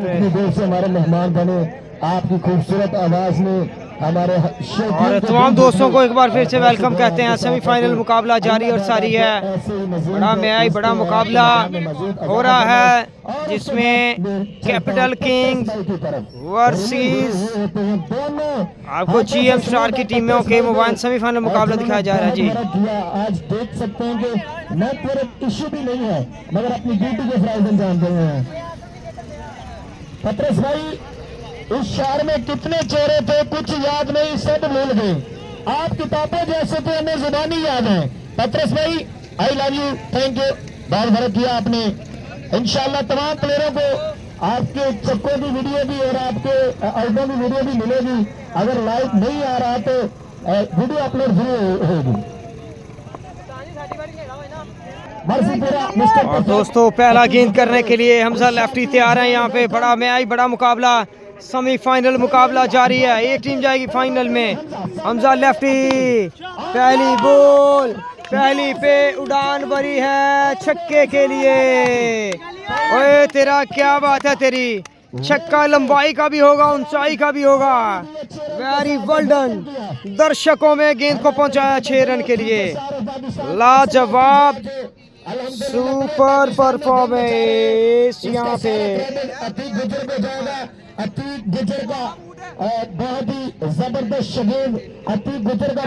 इतनी देर से हमारे मेहमान बने, आपकी खूबसूरत आवाज में हमारे और तमाम दोस्तों को एक बार फिर से वेलकम कहते हैं। सेमीफाइनल मुकाबला जारी और सारी है। बड़ा मैच, बड़ा मुकाबला हो रहा है, जिसमें कैपिटल किंग्स वर्सेस आपको जीएम स्टार की टीमों के मोबाइल सेमीफाइनल मुकाबला दिखाया जा रहा है जी। आज देख सकते हैं कि नेटवर्क इश्यू भी नहीं है, मगर अपनी ड्यूटी के फराइज अंजाम दे रहे हैं। पत्रस भाई, उस शहर में कितने चेहरे थे, कुछ याद नहीं, सब भूल गए। आप किताबों जैसे थे, हमें जुबानी याद है। पत्रस भाई, I love you, thank you, बहुत फर्क किया आपने। इंशाल्लाह तमाम प्लेयरों को आपके चक्कों की वीडियो भी और आपके एल्बम की वीडियो भी मिलेगी। अगर लाइव नहीं आ रहा तो वीडियो अपलोड जरूर होगी। और दोस्तों, पहला गेंद करने के लिए हमजा लेफ्टी तैयार है। यहाँ पे बड़ा मैच, बड़ा मुकाबला, सेमीफाइनल मुकाबला जारी है। एक टीम जाएगी फाइनल में। हमजा लेफ्टी, पहली बॉल, पहली पे उड़ान भरी है छक्के के लिए। ओए तेरा क्या बात है, तेरी छक्का लंबाई का भी होगा, ऊंचाई का भी होगा। Very well done. दर्शकों में गेंद को पहुंचाया 6 रन के लिए। लाजवाब, सुपर परफॉर्मेंस यहाँ पे। अतीक गुजर का बहुत ही जबरदस्त शगीर, अतीक गुजर का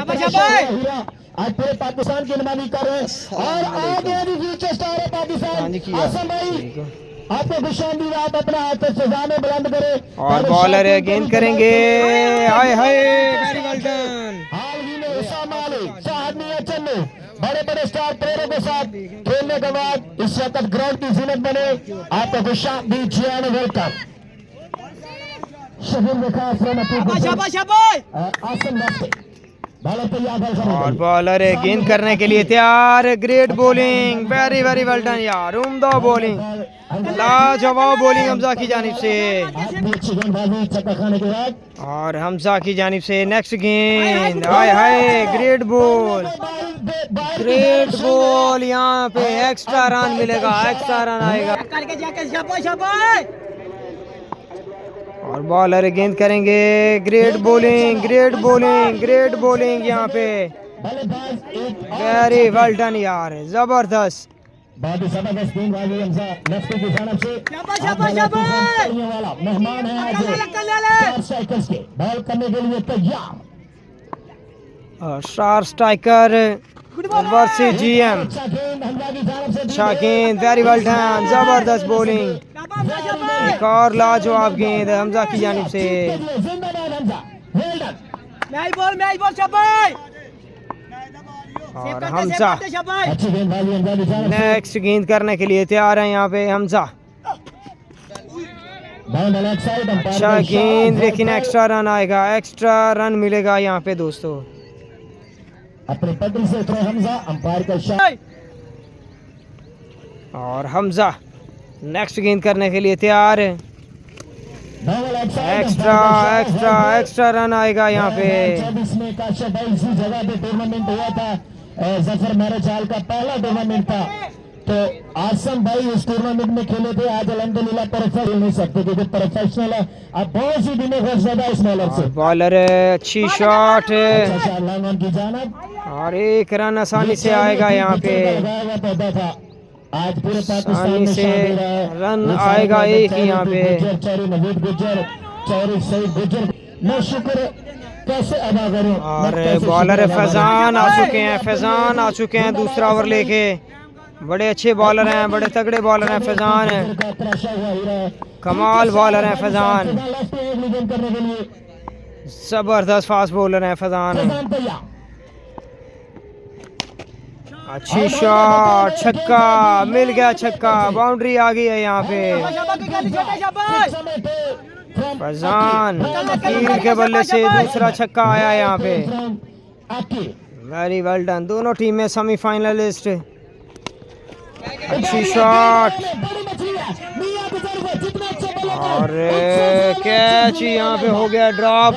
हीरा आज पूरे पाकिस्तान की नुमाइंदगी कर रहे हैं। और आगे फ्यूचर स्टार है पाकिस्तान। आसम भाई, आपको खुशामदीद, आप अपना हाथ से सजा में बुलंद करें। और बॉलर है, गेंद करेंगे। हाय हाय, वेरी वेल डन। हाल ही में उसामा अली, साहब मियां चन्नू, बड़े बड़े स्टार प्लेयरों के साथ खेलने के बाद इस वक्त ग्राउंड की जीनत बने। आपको खुशामदीद, जियान, वेलकम। और बॉलर है, गेंद करने के लिए तैयार। Great bowling, very very well done यार, उम्दा बॉलिंग, लाजवाब बॉलिंग हमजा की जानिब से। और हमजा की जानिब से नेक्स्ट गेंद, हाय हाय, ग्रेट बॉल, ग्रेट बॉल। यहाँ पे एक्स्ट्रा रन मिलेगा, एक्स्ट्रा रन आएगा। और बॉलर गेंद करेंगे। Great bowling, great bowling, great bowling यहाँ पे, वेरी वेल डन यार, जबरदस्त। मेहमान है बॉल करने के लिए तैयार। Star striker versus GM. अच्छा गेंद, वेरी वेल डन, जबरदस्त बॉलिंग। एक और लाजवाब गेंद हमजा की जानिब से। और हमजा नेक्स्ट गेंद करने के लिए तैयार है यहाँ पे हमजा। अच्छा गेंद, लेकिन एक्स्ट्रा रन आएगा, एक्स्ट्रा रन मिलेगा यहाँ पे दोस्तों। अपने पटल से उतरे हमजा, अंपायर का इशारा। और हमजा नेक्स्ट गेंद करने के लिए तैयार है। एक्स्ट्रा एक्स्ट्रा एक्स्ट्रा रन आएगा यहाँ पे। इसमें काशिफ भाई इसी जगह पे टूर्नामेंट हुआ था, जफर मैरिज हॉल का पहला टूर्नामेंट था। तो आसम भाई उस टूर्नामेंट में खेले थे। आज अल्हम्दुलिल्लाह प्रोफेशनल नहीं सकते क्योंकि प्रोफेशनल है। अब बहुत सी टीमें खर्च ज्यादा इस बॉलर से। बॉलर अच्छी शॉट की जानब, और एक रन आसानी से आएगा यहाँ पे। आज पूरे आसानी से रन आएगा एक ही यहाँ पे। मैं शुक्र कैसे अदा करूं। और बॉलर फैजान आ चुके हैं, फैजान आ चुके हैं दूसरा ओवर लेके। बड़े अच्छे बॉलर हैं, बड़े तगड़े बॉलर हैं फैजान है, कमाल बॉलर हैं फैजान, जबरदस्त फास्ट बॉलर हैं फैजान है। अच्छी शॉट, छक्का मिल गया, छक्का, बाउंड्री आ गई है यहाँ पे। फैजान कील के बल्ले से दूसरा छक्का आया यहाँ पे। वेरी वेल डन, दोनों टीमें सेमीफाइनलिस्ट। अच्छी शॉट और कैच यहाँ पे हो गया, ड्रॉप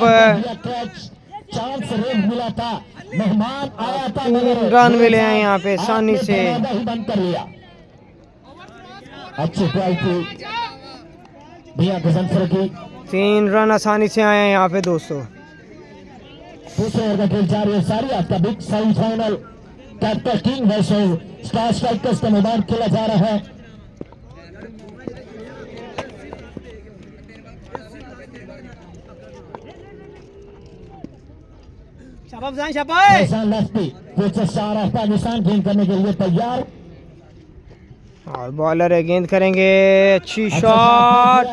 रन मिले हैं यहाँ पे आसानी से। भैया गजनफर की 3 रन आसानी से आए हैं यहाँ पे दोस्तों। दूसरे ओवर का खेल जारी है। सारी आपका big semifinal capital king versus star strikers का मैदान खेला जा रहा है। Lefty future star of Pakistan गेंद करने के लिए तैयार और बॉलर है, गेंद करेंगे, अच्छी शॉट,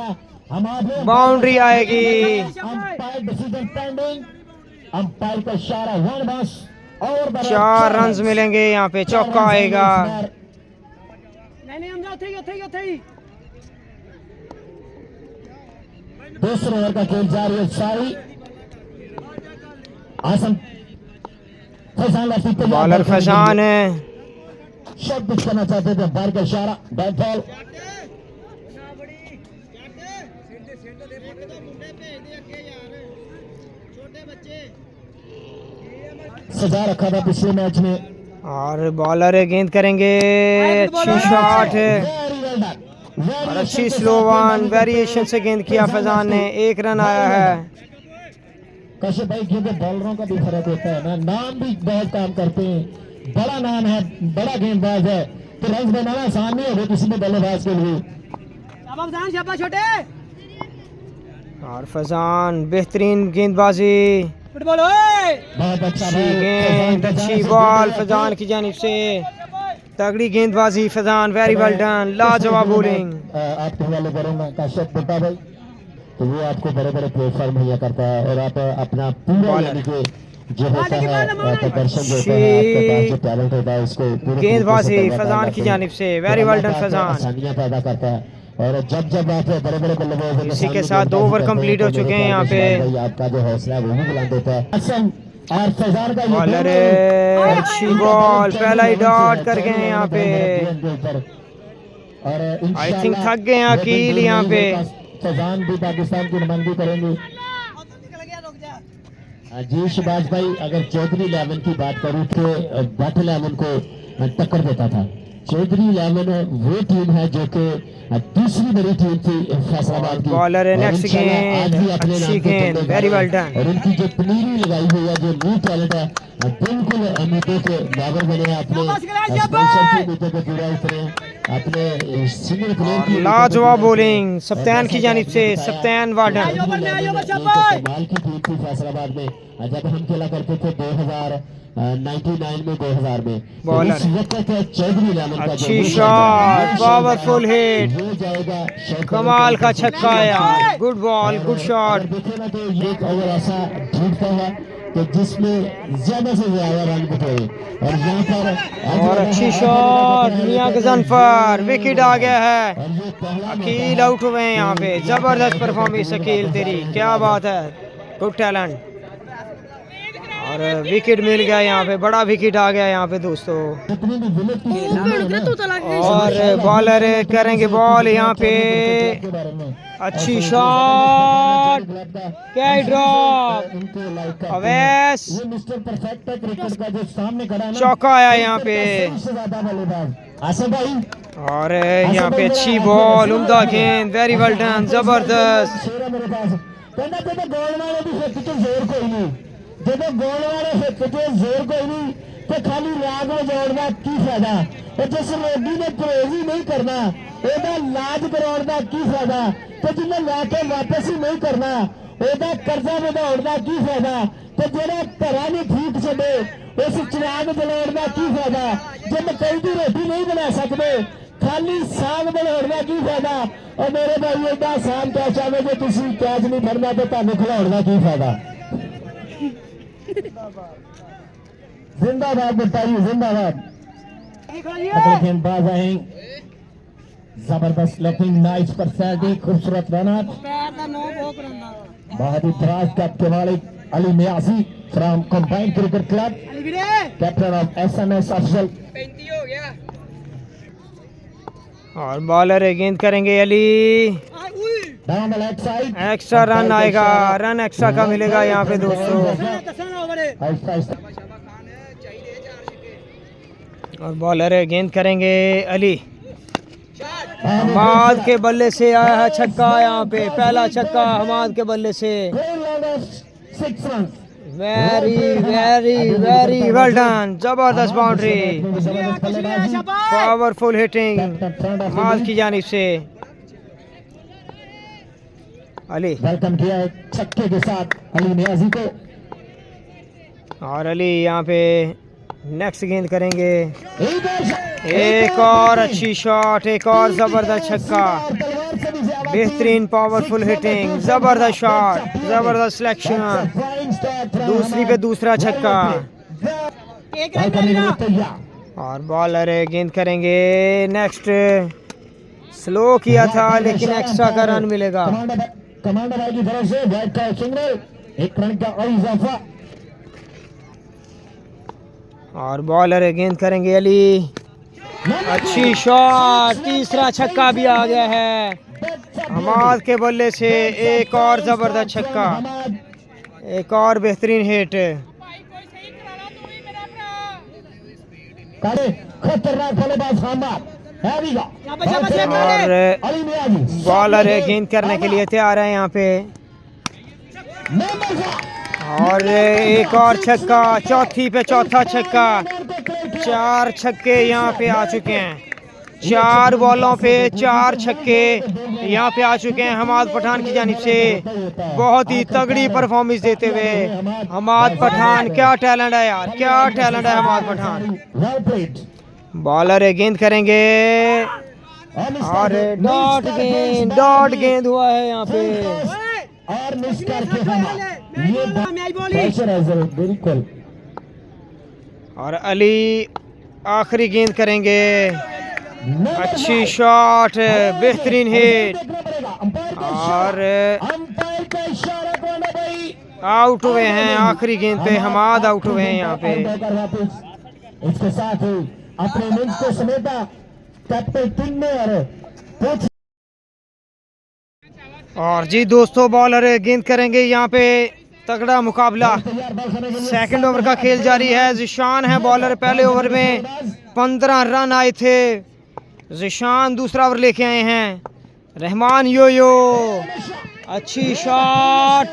बाउंड्री आएगी। अंपायर डिसीजन पेंडिंग, अंपायर का इशारा 1 बस और 4 रन मिलेंगे यहाँ पे, चौका आएगा। दूसरे ओवर का खेल जारी है। सारी आसम फैजान लेफ्टी पे बॉलर फैजान है, शॉट पिच करना चाहते थे, अंपायर का इशारा बैट बॉल। सजा रखा था पिछले मैच में और बॉलर है, गेंद करेंगे, अच्छी शॉट है और अच्छी स्लो वन वेरिएशन से गेंद किया फैजान ने, 1 रन आया है। कश्यप भाई क्योंकि बॉलरों का भी फर्क होता है ना, नाम भी बहुत काम करते हैं, बड़ा नाम है, बड़ा गेंदबाज है, तो रन बनाना आसान नहीं होगा किसी भी बल्लेबाज के लिए। और फैजान बेहतरीन गेंदबाजी, बहुत अच्छा अच्छी गेंद, अच्छी बॉल फैजान की जानिब से, तगड़ी गेंदबाजी फैजान, वेरी वेल डन, लाजवाब बॉलिंग। आपके हवाले करूंगा काशिफ बुट्टा भाई, तो वो आपको बड़े बड़े प्लेटफॉर्म मुहैया करता है और आप अपना पूरा यानी कि जो होता है प्रदर्शन जो होता है, आपके पास जो टैलेंट होता है उसको गेंदबाजी फैजान की जानिब से, वेरी वेल डन फैजान। आसानियां पैदा करता है और जब जब आप बड़े बड़े बल्लेबाजों इसी के साथ 2 ओवर कंप्लीट हो चुके हैं यहाँ पे। आपका जो हौसला है वो भी बुलंद होता है। और फैजान का बॉलर है, अच्छी बॉल, पहला ही डॉट कर गए हैं यहाँ पे। और आई थिंक थक गए हैं अकील यहाँ पे। फैजान भी पाकिस्तान की नुमाइंदगी करेंगे। जी शहबाज भाई, अगर चौधरी 11 की बात करूं तो भट्ट 11 को टक्कर देता था। चौधरी 11 वो टीम है जो कि दूसरी बड़ी टीम थी फैसलाबाद की। बॉलर है, नेक्स्ट गेंद, अच्छी गेंद, वेरी वेल डन। और उनकी जो पनीरी लगाई हुई है, जो न्यू टैलेंट है, बिल्कुल उम्मीदों के बराबर बने, अपने स्पॉन्सर की उम्मीदों पे पूरा उतरे, अपने सीनियर प्लेयर की लाजवाब बॉलिंग सप्तान की जानिब से, सप्तान वार्डन। कमाल की टीम थी फैसलाबाद में जब हम खेला करते थे 2099 में, 2000 में। बॉलर उस वक्त चौधरी 11 का अच्छी शॉट, पावरफुल हिट, हो जाएगा, कमाल का छक्का यार, गुड बॉल, गुड शॉट। देखे ना तो एक ओवर ऐसा ढूंढता है कि जिसमें ज्यादा से ज्यादा रन बटोरे और यहाँ पर और अच्छी शॉट, मियां गजनफर, विकेट आ गया है, अकील आउट हुए हैं यहाँ पे। जबरदस्त परफॉर्मेंस अकील तेरी, क्या बात है, गुड टैलेंट। और विकेट मिल गया यहाँ पे, बड़ा विकेट आ गया यहाँ पे दोस्तों। और बॉलर करेंगे बॉल यहाँ पे, अच्छी शॉट, क्या ड्रॉप, अवैस, चौका आया यहाँ पे। और यहाँ पे अच्छी बॉल, उम्दा गेंद, वेरी वेल डन, जबरदस्त। ਜਦੋਂ ਗੋਲ ਵਾਲੇ ਹਿੱਟ ਤੇ ਜ਼ੋਰ ਕੋਈ ਨਹੀਂ ਤੇ ਖਾਲੀ ਲਾਗ ਵਜਾਉਣ ਦਾ ਕੀ ਫਾਇਦਾ, ਤੇ ਜਿਸ ਰੋਗੀ ਨੇ ਪਰਹੇਜ਼ ਹੀ ਨਹੀਂ ਕਰਨਾ ਉਹਦਾ ਇਲਾਜ ਕਰਾਉਣ ਦਾ ਕੀ ਫਾਇਦਾ, ਤੇ ਜਿਹਨੇ ਲੈ ਕੇ ਵਾਪਸ ਹੀ ਨਹੀਂ ਕਰਨਾ ਉਹਦਾ ਕਰਜ਼ਾ ਵਧਾਉਣ ਦਾ ਕੀ ਫਾਇਦਾ, ਤੇ ਜਿਹੜਾ ਘਰਾਂ ਨਹੀਂ ਠੀਕ ਛੱਡੇ ਉਸ ਚਿਰਾਗ ਜਲਾਉਣ ਦਾ ਕੀ ਫਾਇਦਾ, ਜੇ ਮਕਈ ਦੀ ਰੋਟੀ ਨਹੀਂ ਬਣਾ ਸਕਦੇ ਖਾਲੀ ਸਾਗ ਬਣਾਉਣ ਦਾ ਕੀ ਫਾਇਦਾ। ਉਹ ਮੇਰੇ ਭਾਈ ਏਦਾਂ ਆਸਾਨ ਕਹਿ ਚਾਹਵੇ ਜੇ ਤੁਸੀਂ ਕੈਚ ਨਹੀਂ ਫੜਨਾ ਤੇ ਤੁਹਾਨੂੰ ਖਿਲਾਉਣ ਦਾ ਕੀ ਫਾਇਦਾ। जिंदाबाद बताइए, जिंदाबाद। गेंदबाज आए, जबरदस्त लैपिंग, नाइस पर्सनैलिटी, खूबसूरत रन, बहुत ही फराज कैप के मालिक Ali Miyasi from combined cricket club, captain of SMS Afzal. और बॉलर गेंद करेंगे अली, एक्स्ट्रा रन आएगा, रन एक्स्ट्रा का मिलेगा यहाँ पे दोस्तों। और बॉलर गेंद करेंगे अली, हमाद के बल्ले से आया है छक्का, यहाँ पे पहला छक्का हमाद के बल्ले से। Very very very well done, जबरदस्त बाउंड्री, पावरफुल हिटिंग हमाद की जानिब से। अली वेलकम किया है छक्के के साथ अली नियाजी को। और अली यहाँ पे नेक्स्ट गेंद करेंगे। एक और अच्छी शॉट, एक और जबरदस्त छक्का, बेहतरीन पावरफुल हिटिंग, जबरदस्त शॉट, जबरदस्त सिलेक्शन, दूसरी पे दूसरा छक्का। और बॉलर गेंद करेंगे नेक्स्ट। स्लो किया था लेकिन एक्स्ट्रा का रन मिलेगा। कमांडर भाई की तरफ से बैट का सिग्नल, एक रन का और इजाफा। और बॉलर गेंद करेंगे अली, अच्छी शॉट, तीसरा छक्का भी आ गया है हमाद के बल्ले से। एक और जबरदस्त छक्का, एक और बेहतरीन हिट। खतरनाक बल्लेबाज और बॉलर गेंद करने के लिए तैयार है यहाँ पे। और एक और छक्का, चौथी पे चौथा छक्का, 4 छक्के यहाँ पे आ चुके हैं। 4 बॉलों पे 4 छक्के यहाँ पे आ चुके हैं हमाद पठान की जानिब से। बहुत ही तगड़ी परफॉर्मेंस देते हुए हमाद पठान, क्या टैलेंट है यार, क्या टैलेंट है हमाद पठान। बॉलर गेंद करेंगे और डॉट गेंद हुआ है यहाँ पे। और मिस करके बिल्कुल। और अली आखिरी गेंद करेंगे, अच्छी शॉट, बेहतरीन हिट। और आउट हुए हैं आखिरी गेंद पे हमाद, आउट हुए हैं यहाँ पे। इसके साथ ही अपने इनिंग्स को समेटा कैप्टन टीम ने। और जी दोस्तों, बॉलर गेंद करेंगे यहाँ पे, तगड़ा मुकाबला। सेकंड ओवर का खेल जारी है। जिशान है बॉलर। पहले ओवर में 15 रन आए थे। जिशान दूसरा ओवर लेके आए हैं। रहमान यो अच्छी शॉट,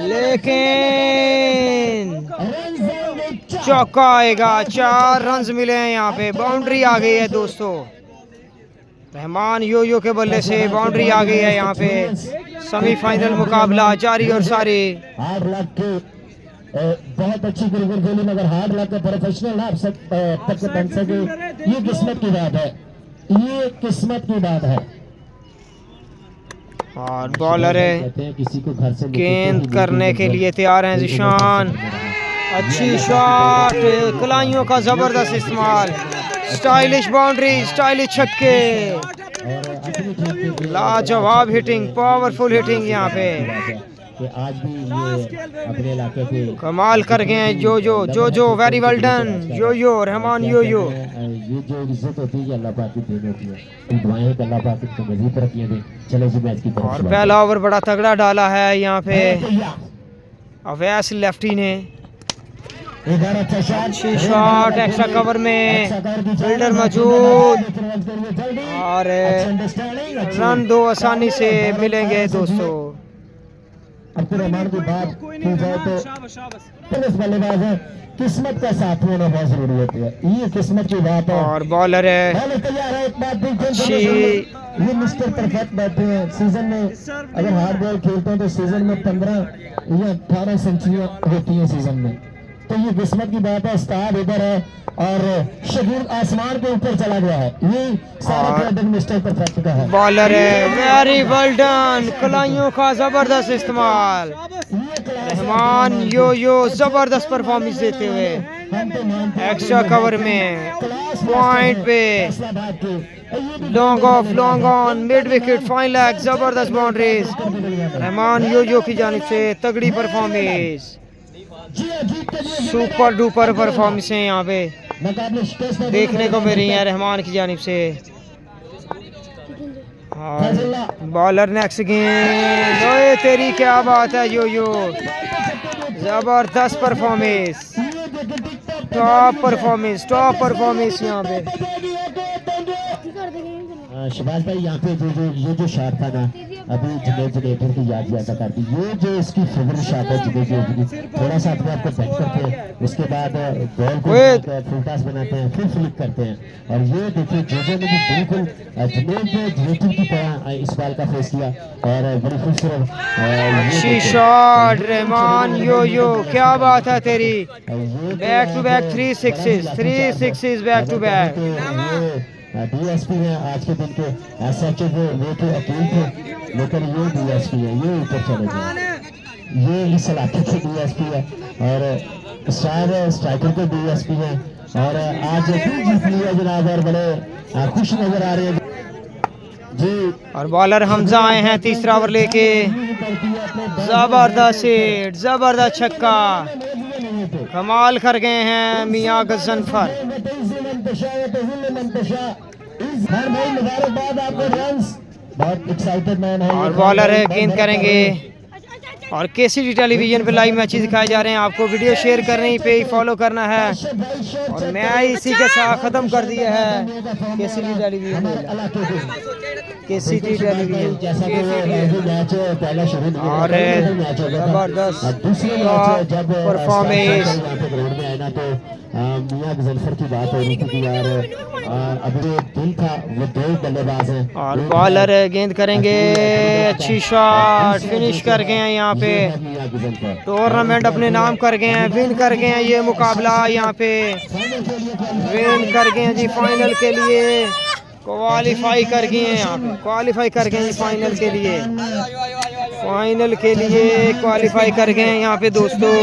लेकिन चौका आएगा। 4 रन मिले हैं यहाँ पे, बाउंड्री आ गई है दोस्तों। रहमान यो के बल्ले से बाउंड्री आ गई है यहाँ पे। सेमीफाइनल मुकाबला जारी और सारी। हार्ड लक के बहुत अच्छी क्रिकेट खेली, मगर हार्ड लक के प्रोफेशनल आप सब तक बन सके, ये किस्मत की बात है, ये किस्मत की बात है। और बॉलर गेंद करने के लिए तैयार हैं जिशान। अच्छी शॉट, कलाइयों का जबरदस्त इस्तेमाल, स्टाइलिश बाउंड्री, स्टाइलिश छक्के, लाजवाब हिटिंग, पावरफुल हिटिंग यहाँ पे। आज भी ये अपने इलाके के कमाल कर गए हैं जो वेरी वेल डन रहमान यो। ये जो इज्जत होती है अल्लाह पाक की देन होती है। दुआएं हैं कि अल्लाह पाक इसको मजीद तरक्कियां दे। चले जी मैच की तरफ। और पहला ओवर बड़ा तगड़ा डाला है यहाँ पे अवैस लेफ्टी ने। अच्छी शॉट, एक्स्ट्रा कवर में फील्डर मौजूद, और रन 2 आसानी से मिलेंगे दोस्तों। अब्दुल रहमान की बात की जाए तो पुलिस बल्लेबाज है, किस्मत का साथ होना बहुत जरूरी होती है, ये किस्मत की बात है। और बॉलर है तैयार है, एक बात ये मिस्टर परफेक्ट बैठे हैं। सीजन में अगर हार्ड बॉल खेलते हैं तो सीजन में 15 या 18 सेंचुरियां होती हैं सीजन में, तो ये किस्मत की बात है। उस्ताद इधर है और शकील आसमान के ऊपर चला गया है, ये सारा क्रेडिट मिस्टर परफेक्ट का है। बॉलर है वेरी वेल डन, कलाइयों का जबरदस्त इस्तेमाल। रहमान यो जबरदस्त परफॉर्मेंस देते हुए एक्स्ट्रा कवर में, पॉइंट पे, long off, long on, mid wicket, fine leg, जबरदस्त बाउंड्रीज। रहमान यो की जानिब से तगड़ी परफॉर्मेंस, सुपर डुपर परफॉर्मेंस है यहाँ पे देखने को मिल रही है रहमान की जानिब से। और बॉलर नेक्स्ट गेंद, ओए तेरी क्या बात है यो, जबरदस्त परफॉर्मेंस, टॉप परफॉर्मेंस यहाँ पे। शहबाज भाई यहाँ पे ये जो शॉट था ना, अभी जुनैद जुनैद की याद ज्यादा कर दी। ये जो इसकी फेवरेट शॉट है जुनैद की, थोड़ा सा अपने आप को बेंड करते हैं, उसके बाद बॉल को फुल टॉस बनाते हैं, फिर फ्लिक करते हैं। और ये देखिए जोजो ने भी बिल्कुल जुनैद की तरह इस बॉल का फेस किया और बड़ी खूबसूरत अच्छी शॉट रहमान यो क्या बात है तेरी। Back to back 3 sixes back to back. DSP है आज के दिन के, एसएचओ वो तो अकील थे, लेकिन ये डीएसपी है, ये ऊपर चले गए। ये इस इलाके के डीएसपी है और स्ट्राइकर के डीएसपी है और आज फिर जीत लिया जनाब और बड़े खुश नजर आ रहे हैं जी। और बॉलर हमजा आए हैं तीसरा ओवर लेके। जबरदस्त हिट, जबरदस्त छक्का, कमाल कर गए हैं मियां गजनफर। बहुत एक्साइटेड मैन है और बॉलर गेंद करेंगे और केसीडी टेलीविजन पे लाइव मैचेस दिखाए जा रहे हैं। आपको वीडियो शेयर करने पे ही फॉलो करना है और मैच इसी के साथ खत्म कर दिया है केसीडी टेलीविजन। केसीडी टेलीविजन और जबरदस्त परफॉर्मेंस। मियां गजनफर की बात हो रही थी कि यार अभी जो दिन था वो 2 बल्लेबाज हैं और बॉलर गेंद करेंगे, अच्छी शॉट, फिनिश कर गए हैं यहाँ पे। टूर्नामेंट अपने नाम कर गए हैं, विन कर गए हैं ये मुकाबला, यहाँ पे विन कर गए हैं जी। फाइनल के लिए क्वालिफाई कर गए हैं, यहाँ पे क्वालिफाई कर गए हैं फाइनल के लिए, फाइनल के लिए क्वालिफाई कर गए हैं यहाँ पे दोस्तों।